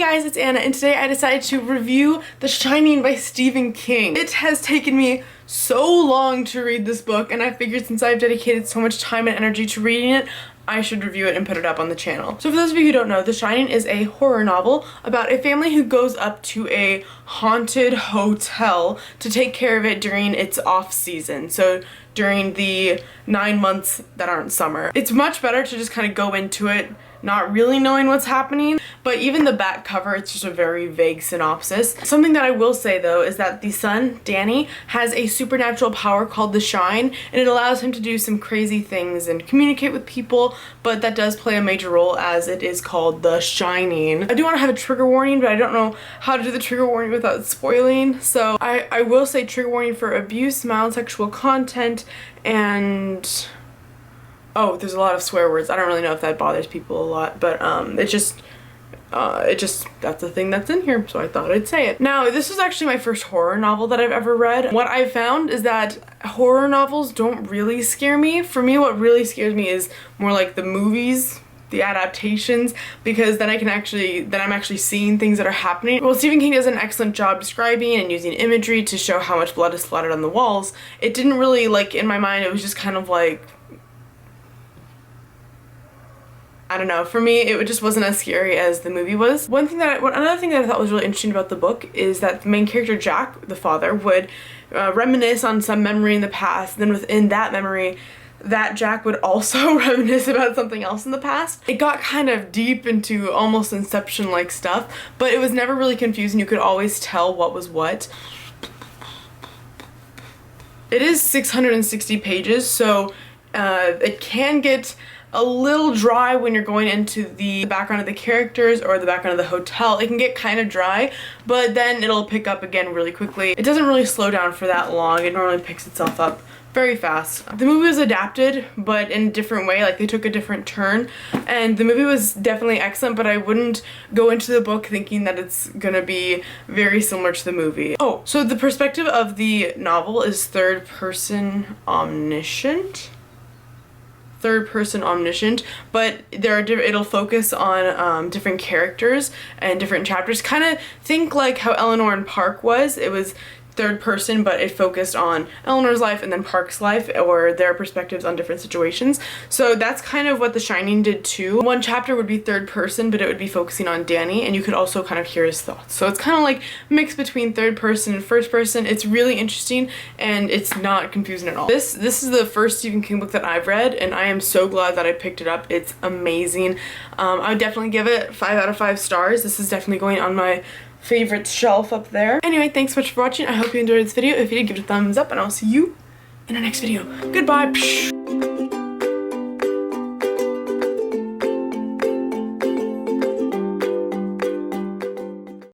guys, it's Anna, and today I decided to review The Shining by Stephen King. It has taken me so long to read this book, and I figured since I've dedicated so much time and energy to reading it, I should review it and put it up on the channel. So for those of you who don't know, The Shining is a horror novel about a family who goes up to a haunted hotel to take care of it during its off season. So during the 9 months that aren't summer. It's much better to just kind of go into it not really knowing what's happening, but even the back cover, it's just a very vague synopsis. Something that I will say though is that the son, Danny, has a supernatural power called the Shine, and it allows him to do some crazy things and communicate with people, but that does play a major role as it is called The Shining. I do want to have a trigger warning, but I don't know how to do the trigger warning without spoiling, so I will say trigger warning for abuse, mild sexual content, and oh, there's a lot of swear words. I don't really know if that bothers people a lot, but it just, that's the thing that's in here, so I thought I'd say it. Now, this was actually my first horror novel that I've ever read. What I've found is that horror novels don't really scare me. For me, what really scares me is more like the movies, the adaptations, because then I'm actually seeing things that are happening. Well, Stephen King does an excellent job describing and using imagery to show how much blood is splattered on the walls. It didn't really, like, in my mind, it was just kind of like, I don't know, for me it just wasn't as scary as the movie was. Another thing that I thought was really interesting about the book is that the main character Jack, the father, would reminisce on some memory in the past, then within that memory that Jack would also reminisce about something else in the past. It got kind of deep into almost Inception-like stuff, but it was never really confusing. You could always tell what was what. It is 660 pages, so it can get a little dry when you're going into the background of the characters or the background of the hotel. It can get kind of dry, but then it'll pick up again really quickly. It doesn't really slow down for that long. It normally picks itself up very fast. The movie was adapted, but in a different way, like they took a different turn, and the movie was definitely excellent, but I wouldn't go into the book thinking that it's gonna be very similar to the movie. Oh, so the perspective of the novel is third person omniscient, but it'll focus on different characters and different chapters. Kind of think like how Eleanor and Park was. It was third person, but it focused on Eleanor's life and then Park's life, or their perspectives on different situations. So that's kind of what The Shining did too. One chapter would be third person, but it would be focusing on Danny, and you could also kind of hear his thoughts. So it's kind of like mixed between third person and first person. It's really interesting, and it's not confusing at all. This is the first Stephen King book that I've read, and I am so glad that I picked it up. It's amazing. I would definitely give it 5 out of 5 stars. This is definitely going on my favorite shelf up there. Anyway, thanks so much for watching. I hope you enjoyed this video. If you did, give it a thumbs up, and I'll see you in the next video. Goodbye.